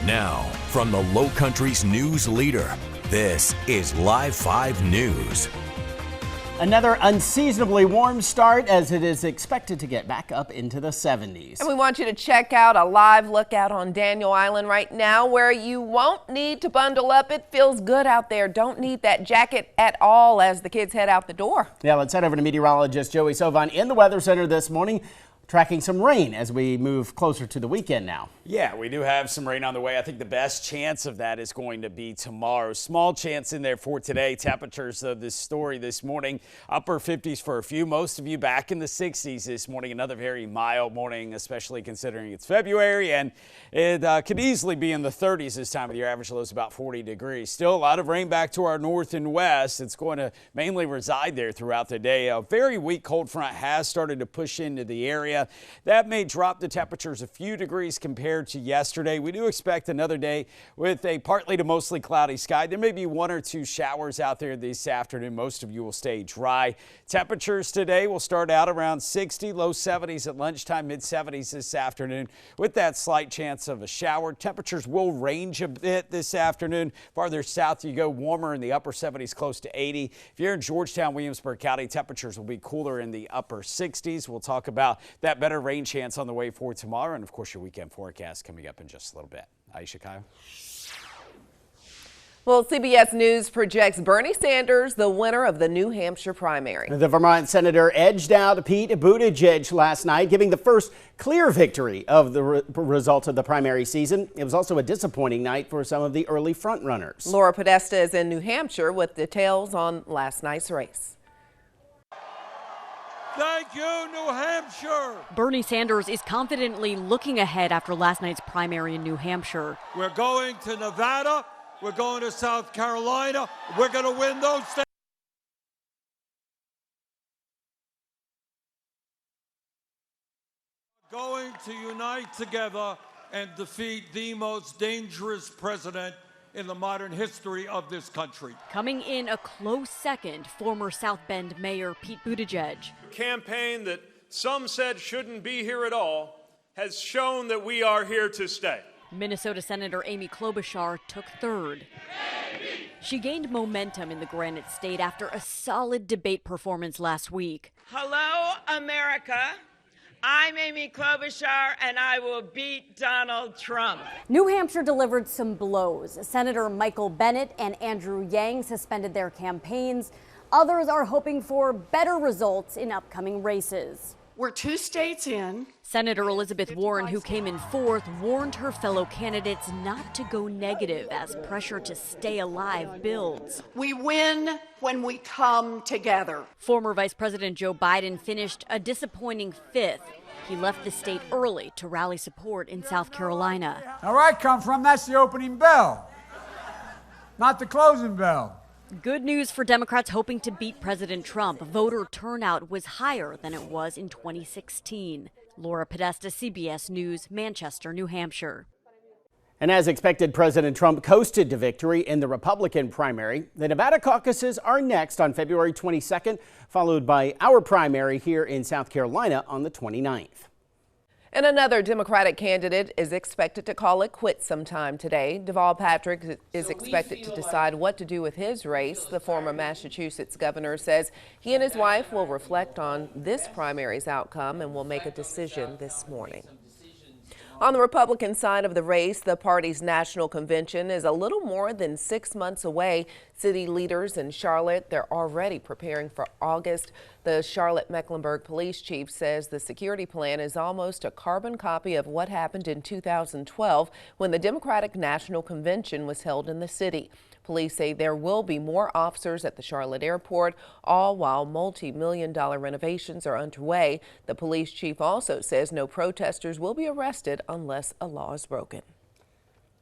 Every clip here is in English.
Now, from the Low Country's news leader, this is Live 5 News. Another unseasonably warm start as it is expected to get back up into the 70s. And we want you to check out a live lookout on Daniel Island right now where you won't need to bundle up. It feels good out there. Don't need that jacket at all as the kids head out the door. Yeah, let's head over to meteorologist Joey Sovine in the Weather Center this morning, tracking some rain as we move closer to the weekend now. Yeah, we do have some rain on the way. I think the best chance of that is going to be tomorrow. Small chance in there for today. Temperatures of this story this morning, upper 50s for a few. Most of you back in the 60s this morning. Another very mild morning, especially considering it's February, and it could easily be in the 30s this time of the year. Average low is about 40 degrees. Still a lot of rain back to our north and west. It's going to mainly reside there throughout the day. A very weak cold front has started to push into the area. That may drop the temperatures a few degrees compared to yesterday. We do expect another day with a partly to mostly cloudy sky. There may be one or two showers out there this afternoon. Most of you will stay dry. Temperatures today will start out around 60, low 70s at lunchtime, mid 70s this afternoon with that slight chance of a shower. Temperatures will range a bit this afternoon. Farther south you go, warmer in the upper 70s, close to 80. If you're in Georgetown, Williamsburg County, temperatures will be cooler in the upper 60s. We'll talk about that better rain chance on the way for tomorrow, and of course your weekend forecast coming up in just a little bit. Aisha, Kyle. Well, CBS News projects Bernie Sanders the winner of the New Hampshire primary. The Vermont senator edged out Pete Buttigieg last night, giving the first clear victory of the result of the primary season. It was also a disappointing night for some of the early frontrunners. Laura Podesta is in New Hampshire with details on last night's race. Thank you, New Hampshire. Bernie Sanders is confidently looking ahead after last night's primary in New Hampshire. We're going to Nevada. We're going to South Carolina. We're going to win those states. We're going to unite together and defeat the most dangerous president in the modern history of this country. Coming in a close second, former South Bend Mayor Pete Buttigieg. A campaign that some said shouldn't be here at all has shown that we are here to stay. Minnesota Senator Amy Klobuchar took third. She gained momentum in the Granite State after a solid debate performance last week. Hello, America. I'm Amy Klobuchar, and I will beat Donald Trump. New Hampshire delivered some blows. Senator Michael Bennet and Andrew Yang suspended their campaigns. Others are hoping for better results in upcoming races. We're 2 states in. Senator Elizabeth Warren, who came in fourth, warned her fellow candidates not to go negative as pressure to stay alive builds. We win when we come together. Former Vice President Joe Biden finished a disappointing fifth. He left the state early to rally support in South Carolina. Now, where I come from, that's the opening bell, not the closing bell. Good news for Democrats hoping to beat President Trump. Voter turnout was higher than it was in 2016. Laura Podesta, CBS News, Manchester, New Hampshire. And as expected, President Trump coasted to victory in the Republican primary. The Nevada caucuses are next on February 22nd, followed by our primary here in South Carolina on the 29th. And another Democratic candidate is expected to call it quits sometime today. Deval Patrick is expected to decide what to do with his race. The former Massachusetts governor says he and his wife will reflect on this primary's outcome and will make a decision this morning. On the Republican side of the race, the party's national convention is a little more than 6 months away. City leaders in Charlotte, they're already preparing for August. The Charlotte-Mecklenburg police chief says the security plan is almost a carbon copy of what happened in 2012 when the Democratic National Convention was held in the city. Police say there will be more officers at the Charlotte airport, all while multi-million-dollar renovations are underway. The police chief also says no protesters will be arrested unless a law is broken.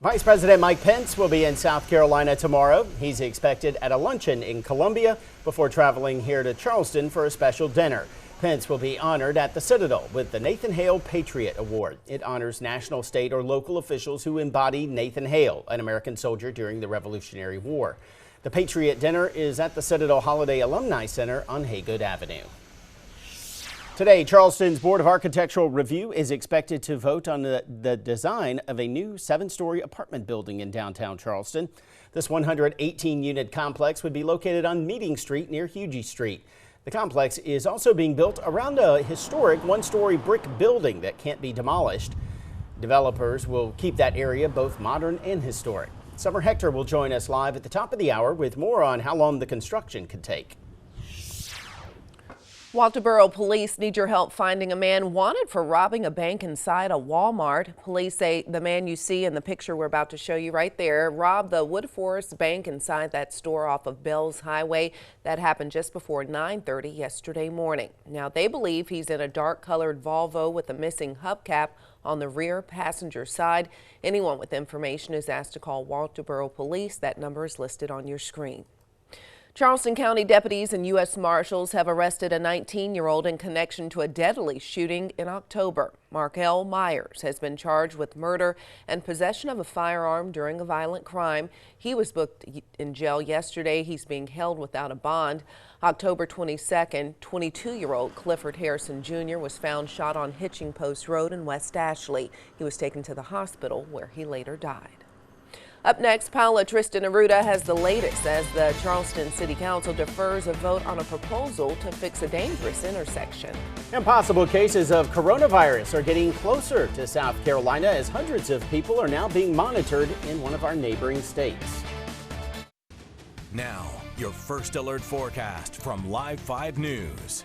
Vice President Mike Pence will be in South Carolina tomorrow. He's expected at a luncheon in Columbia before traveling here to Charleston for a special dinner. Pence will be honored at the Citadel with the Nathan Hale Patriot Award. It honors national, state, or local officials who embody Nathan Hale, an American soldier during the Revolutionary War. The Patriot Dinner is at the Citadel Holiday Alumni Center on Haygood Avenue. Today, Charleston's Board of Architectural Review is expected to vote on the design of a new 7-story apartment building in downtown Charleston. This 118-unit complex would be located on Meeting Street near Hugie Street. The complex is also being built around a historic 1-story brick building that can't be demolished. Developers will keep that area both modern and historic. Summer Hector will join us live at the top of the hour with more on how long the construction could take. Walterboro police need your help finding a man wanted for robbing a bank inside a Walmart. Police say the man you see in the picture we're about to show you right there robbed the Wood Forest Bank inside that store off of Bells Highway. That happened just before 9:30 yesterday morning. Now they believe he's in a dark colored Volvo with a missing hubcap on the rear passenger side. Anyone with information is asked to call Walterboro Police. That number is listed on your screen. Charleston County deputies and U.S. Marshals have arrested a 19-year-old in connection to a deadly shooting in October. Markel Myers has been charged with murder and possession of a firearm during a violent crime. He was booked in jail yesterday. He's being held without a bond. October 22nd, 22-year-old Clifford Harrison Jr. was found shot on Hitching Post Road in West Ashley. He was taken to the hospital where he later died. Up next, Paula Tristan Arruda has the latest as the Charleston City Council defers a vote on a proposal to fix a dangerous intersection. And possible cases of coronavirus are getting closer to South Carolina as hundreds of people are now being monitored in one of our neighboring states. Now, your first alert forecast from Live 5 News.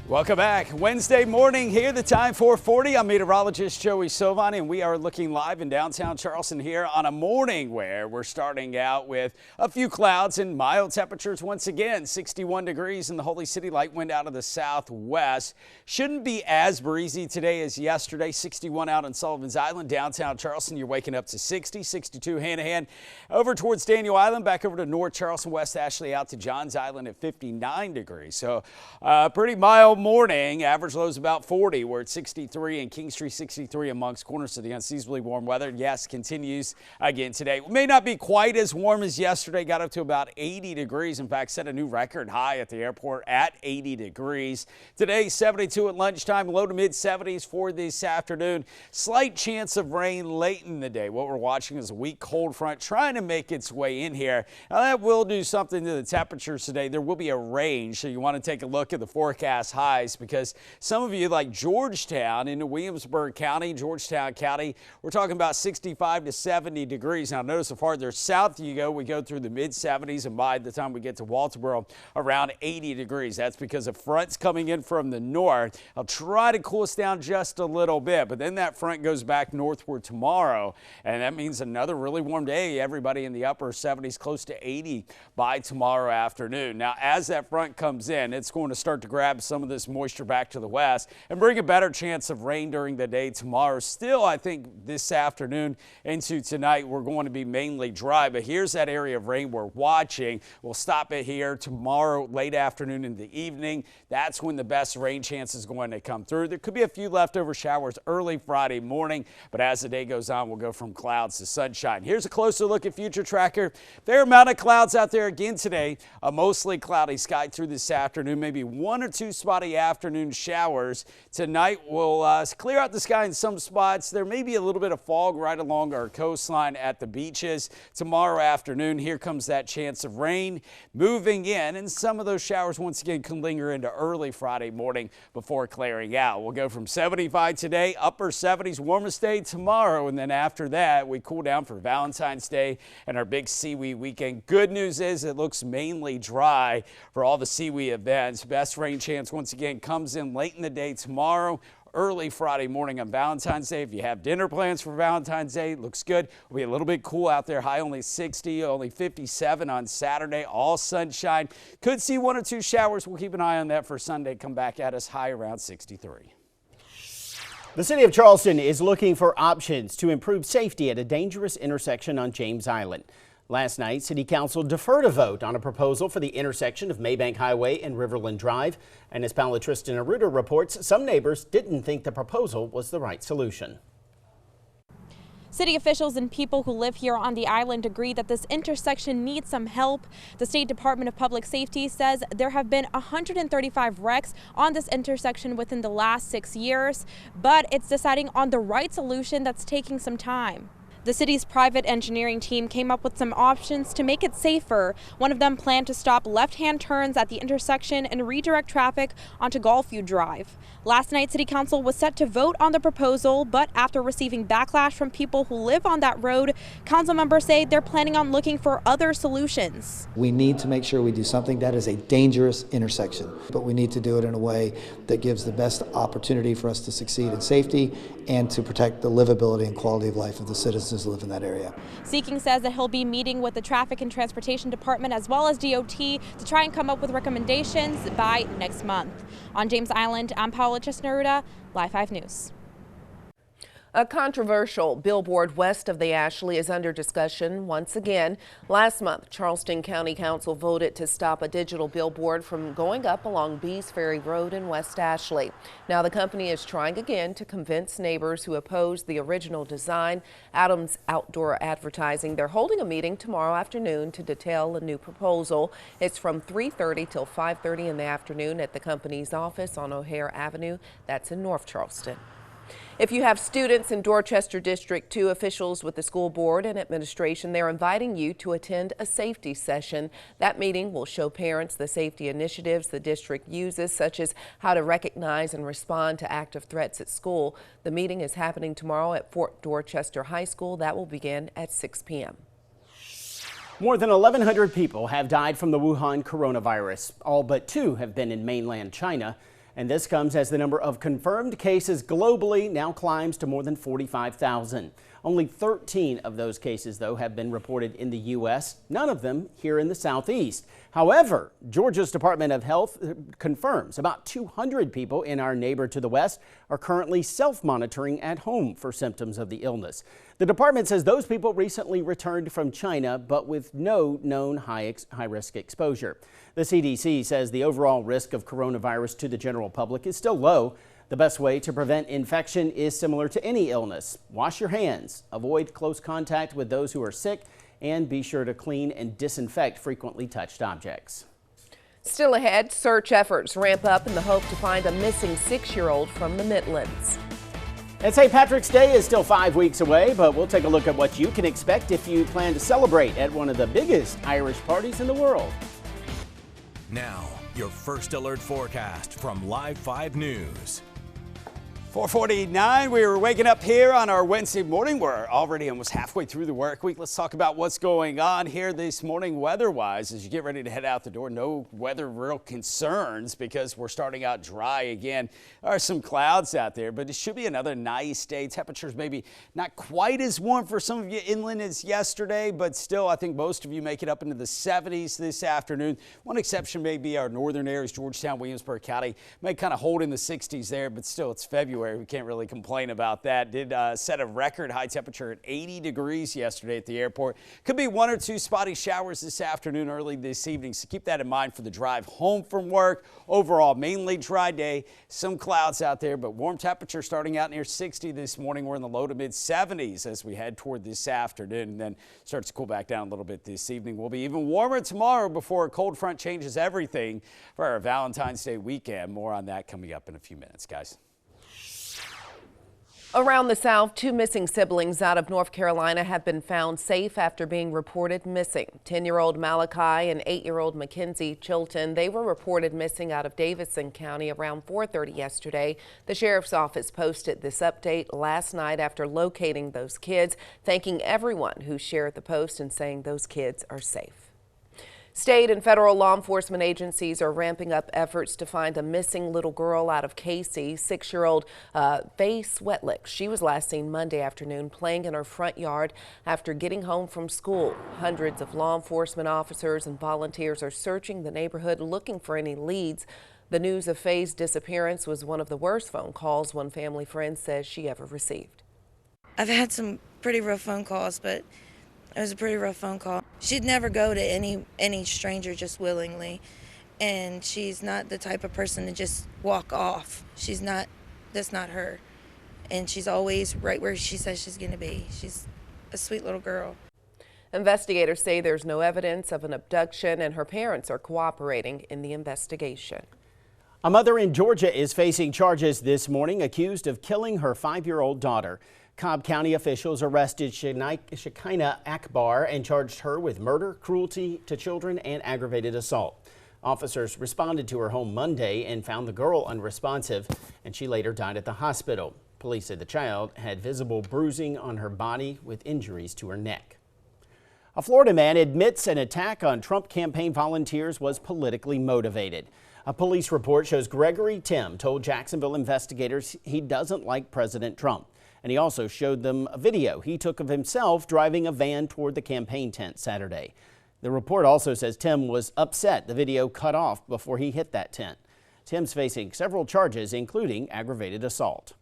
Welcome back. Wednesday morning here, the time 4:40. I'm meteorologist Joey Sovine, and we are looking live in downtown Charleston here on a morning where we're starting out with a few clouds and mild temperatures once again. 61 degrees in the Holy City, light wind out of the southwest. Shouldn't be as breezy today as yesterday. 61 out on Sullivan's Island. Downtown Charleston, you're waking up to 60, 62 hand-to-hand. Over towards Daniel Island, back over to North Charleston, West Ashley out to Johns Island at 59 degrees. So pretty mild morning. Average lows about 40. We're at 63 and King Street 63 amongst corners of the unseasonably warm weather. Yes, continues again today. It may not be quite as warm as yesterday. Got up to about 80 degrees. In fact, set a new record high at the airport at 80 degrees. Today, 72 at lunchtime, low to mid 70s for this afternoon. Slight chance of rain late in the day. What we're watching is a weak cold front trying to make its way in here. Now that will do something to the temperatures today. There will be a range, so you want to take a look at the forecast highs because some of you like Georgetown into Williamsburg County, Georgetown County, we're talking about 65 to 70 degrees. Now notice the farther south you go, we go through the mid 70s, and by the time we get to Walterboro, around 80 degrees. That's because of fronts coming in from the north. I'll try to cool us down just a little bit, but then that front goes back northward tomorrow, and that means another really warm day. Everybody in the upper 70s, close to 80 by tomorrow afternoon. Now as that front comes in, it's going to start to grab some of this moisture back to the west and bring a better chance of rain during the day tomorrow. Still, I think this afternoon into tonight, we're going to be mainly dry, but here's that area of rain we're watching. We'll stop it here tomorrow, late afternoon in the evening. That's when the best rain chance is going to come through. There could be a few leftover showers early Friday morning, but as the day goes on, we'll go from clouds to sunshine. Here's a closer look at Future Tracker. Fair amount of clouds out there again today. A mostly cloudy sky through this afternoon, maybe one or two spotty afternoon showers. Tonight we'll clear out the sky in some spots. There may be a little bit of fog right along our coastline at the beaches. Tomorrow afternoon, here comes that chance of rain moving in, and some of those showers once again can linger into early Friday morning before clearing out. We'll go from 75 today, upper 70s, warmest day tomorrow, and then after that we cool down for Valentine's Day and our big SeaWee weekend. Good news is it looks mainly dry for all the SeaWee events. Best rain chance once again comes in late in the day tomorrow, early Friday morning on Valentine's Day. If you have dinner plans for Valentine's Day, looks good. It'll be a little bit cool out there. High only 60, only 57 on Saturday. All sunshine. Could see one or two showers. We'll keep an eye on that for Sunday. Come back at us high around 63. The city of Charleston is looking for options to improve safety at a dangerous intersection on James Island. Last night, City Council deferred a vote on a proposal for the intersection of Maybank Highway and Riverland Drive. And as Paula Tristan Arruda reports, some neighbors didn't think the proposal was the right solution. City officials and people who live here on the island agree that this intersection needs some help. The State Department of Public Safety says there have been 135 wrecks on this intersection within the last 6 years, but it's deciding on the right solution that's taking some time. The city's private engineering team came up with some options to make it safer. One of them planned to stop left-hand turns at the intersection and redirect traffic onto Gulfview Drive. Last night, City Council was set to vote on the proposal, but after receiving backlash from people who live on that road, council members say they're planning on looking for other solutions. We need to make sure we do something that is a dangerous intersection, but we need to do it in a way that gives the best opportunity for us to succeed in safety and to protect the livability and quality of life of the citizens who live in that area. Seeking says that he'll be meeting with the Traffic and Transportation Department as well as DOT to try and come up with recommendations by next month. On James Island, I'm Paula Chesneruda, Live 5 News. A controversial billboard west of the Ashley is under discussion once again. Last month, Charleston County Council voted to stop a digital billboard from going up along Bees Ferry Road in West Ashley. Now the company is trying again to convince neighbors who opposed the original design. Adams Outdoor Advertising, they're holding a meeting tomorrow afternoon to detail a new proposal. It's from 3:30 till 5:30 in the afternoon at the company's office on O'Hare Avenue. That's in North Charleston. If you have students in Dorchester District 2, officials with the school board and administration, they're inviting you to attend a safety session. That meeting will show parents the safety initiatives the district uses, such as how to recognize and respond to active threats at school. The meeting is happening tomorrow at Fort Dorchester High School. That will begin at 6 p.m. More than 1,100 people have died from the Wuhan coronavirus. All but 2 have been in mainland China. And this comes as the number of confirmed cases globally now climbs to more than 45,000. Only 13 of those cases, though, have been reported in the U.S., none of them here in the Southeast. However, Georgia's Department of Health confirms about 200 people in our neighbor to the west are currently self-monitoring at home for symptoms of the illness. The department says those people recently returned from China, but with no known high-risk exposure. The CDC says the overall risk of coronavirus to the general public is still low. The best way to prevent infection is similar to any illness. Wash your hands, avoid close contact with those who are sick, and be sure to clean and disinfect frequently touched objects. Still ahead, search efforts ramp up in the hope to find a missing 6-year-old from the Midlands. And St. Patrick's Day is still 5 weeks away, but we'll take a look at what you can expect if you plan to celebrate at one of the biggest Irish parties in the world. Now, your first alert forecast from Live 5 News. 4:49, we were waking up here on our Wednesday morning. We're already almost halfway through the work week. Let's talk about what's going on here this morning weather-wise as you get ready to head out the door. No weather real concerns because we're starting out dry again. There are some clouds out there, but it should be another nice day. Temperatures maybe not quite as warm for some of you inland as yesterday, but still I think most of you make it up into the 70s this afternoon. One exception may be our northern areas, Georgetown, Williamsburg County, may kind of hold in the 60s there, but still it's February. We can't really complain about that. Did set a record high temperature at 80 degrees yesterday at the airport. Could be 1 or 2 spotty showers this afternoon, early this evening, so keep that in mind for the drive home from work. Overall, mainly dry day, some clouds out there, but warm temperature starting out near 60 this morning. We're in the low to mid 70s as we head toward this afternoon, and then starts to cool back down a little bit this evening. We'll be even warmer tomorrow before a cold front changes everything for our Valentine's Day weekend. More on that coming up in a few minutes, guys. Around the South, 2 missing siblings out of North Carolina have been found safe after being reported missing. 10-year-old Malachi and 8-year-old Mackenzie Chilton, they were reported missing out of Davidson County around 4:30 yesterday. The sheriff's office posted this update last night after locating those kids, thanking everyone who shared the post and saying those kids are safe. State and federal law enforcement agencies are ramping up efforts to find a missing little girl out of Casey. 6-year-old Faye Swetlick. She was last seen Monday afternoon playing in her front yard after getting home from school. Hundreds of law enforcement officers and volunteers are searching the neighborhood looking for any leads. The news of Faye's disappearance was one of the worst phone calls one family friend says she ever received. I've had some pretty rough phone calls, but it was a pretty rough phone call. She'd never go to any stranger just willingly, and she's not the type of person to just walk off. That's not her. and she's always right where she says she's going to be. She's a sweet little girl. Investigators say there's no evidence of an abduction and her parents are cooperating in the investigation. A mother in Georgia is facing charges this morning, accused of killing her 5-year-old daughter. Cobb County officials arrested Shekinah Akbar and charged her with murder, cruelty to children, and aggravated assault. Officers responded to her home Monday and found the girl unresponsive, and she later died at the hospital. Police said the child had visible bruising on her body with injuries to her neck. A Florida man admits an attack on Trump campaign volunteers was politically motivated. A police report shows Gregory Tim told Jacksonville investigators he doesn't like President Trump. And he also showed them a video he took of himself driving a van toward the campaign tent Saturday. The report also says Tim was upset the video cut off before he hit that tent. Tim's facing several charges, including aggravated assault.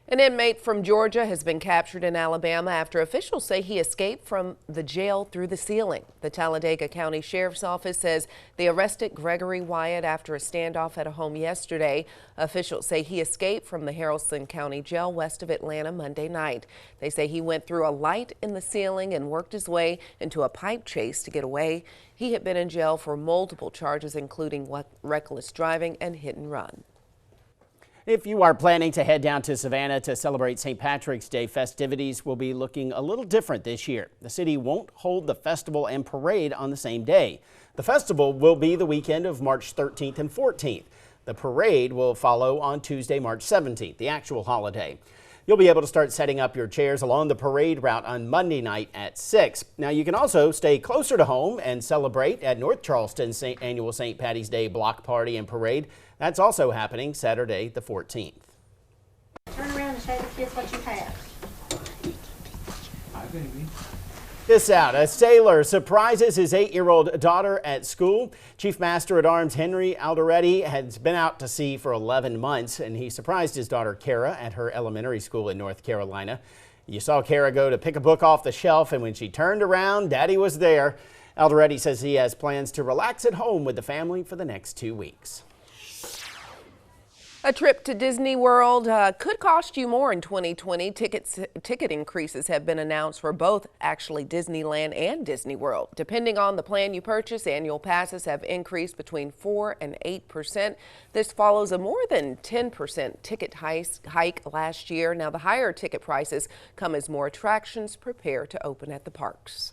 An inmate from Georgia has been captured in Alabama after officials say he escaped from the jail through the ceiling. The Talladega County Sheriff's Office says they arrested Gregory Wyatt after a standoff at a home yesterday. Officials say he escaped from the Haralson County Jail west of Atlanta Monday night. They say he went through a light in the ceiling and worked his way into a pipe chase to get away. He had been in jail for multiple charges, including reckless driving and hit and run. If you are planning to head down to Savannah to celebrate St. Patrick's Day, festivities will be looking a little different this year. The city won't hold the festival and parade on the same day. The festival will be the weekend of March 13th and 14th. The parade will follow on Tuesday, March 17th, the actual holiday. You'll be able to start setting up your chairs along the parade route on Monday night at 6. Now, you can also stay closer to home and celebrate at North Charleston's annual St. Patty's Day block party and parade. That's also happening Saturday, the 14th. Turn around and show the kids what you have. Hi, baby. This out, a sailor surprises his 8-year-old daughter at school. Chief Master at Arms Henry Alderetti has been out to sea for 11 months, and he surprised his daughter Kara at her elementary school in North Carolina. You saw Kara go to pick a book off the shelf, and when she turned around, Daddy was there. Alderetti says he has plans to relax at home with the family for the next 2 weeks. A trip to Disney World could cost you more in 2020. Ticket increases have been announced for both actually Disneyland and Disney World. Depending on the plan you purchase, annual passes have increased between 4 and 8%. This follows a more than 10% ticket hike last year. Now, the higher ticket prices come as more attractions prepare to open at the parks.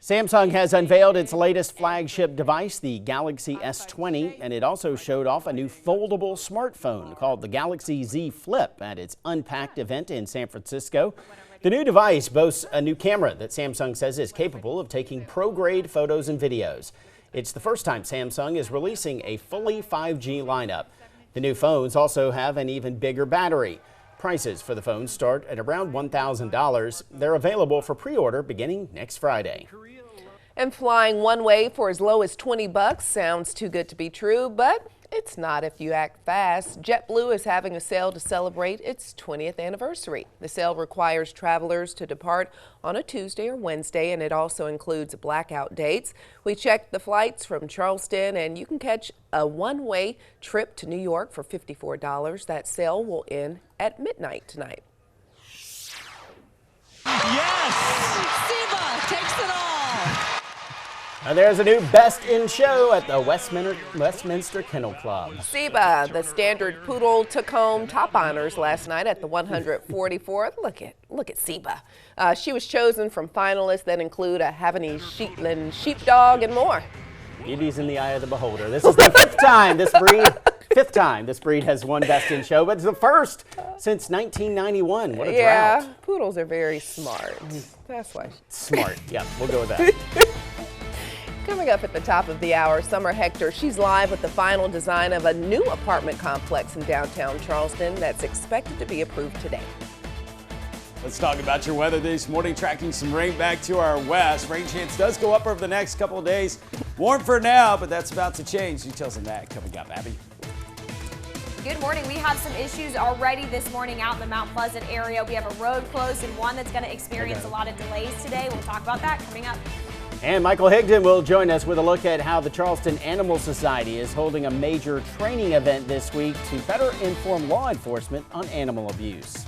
Samsung has unveiled its latest flagship device, the Galaxy S20, and it also showed off a new foldable smartphone called the Galaxy Z Flip at its Unpacked event in San Francisco. The new device boasts a new camera that Samsung says is capable of taking pro-grade photos and videos. It's the first time Samsung is releasing a fully 5G lineup. The new phones also have an even bigger battery. Prices for the phones start at around $1,000. They're available for pre-order beginning next Friday. And flying one way for as low as $20 sounds too good to be true, but it's not if you act fast. JetBlue is having a sale to celebrate its 20th anniversary. The sale requires travelers to depart on a Tuesday or Wednesday, and it also includes blackout dates. We checked the flights from Charleston, and you can catch a one-way trip to New York for $54. That sale will end at midnight tonight. Yes! Siba takes it all. And there's a new Best in Show at the Westminster Kennel Club. Siba, the standard poodle, took home top honors last night at the 144th. Look at Siba. She was chosen from finalists that include a Havanese Shetland sheepdog and more. Beauty's in the eye of the beholder. This is the fifth time this breed has won Best in Show, but it's the first since 1991. What a drought. Poodles are very smart. That's why. Smart. Yeah, we'll go with that. Coming up at the top of the hour, Summer Hector. She's live with the final design of a new apartment complex in downtown Charleston that's expected to be approved today. Let's talk about your weather this morning. Tracking some rain back to our west. Rain chance does go up over the next couple of days. Warm for now, but that's about to change. Details on that coming up. Abby. Good morning. We have some issues already this morning out in the Mount Pleasant area. We have a road closed and one that's going to experience a lot of delays today. We'll talk about that coming up. And Michael Higdon will join us with a look at how the Charleston Animal Society is holding a major training event this week to better inform law enforcement on animal abuse.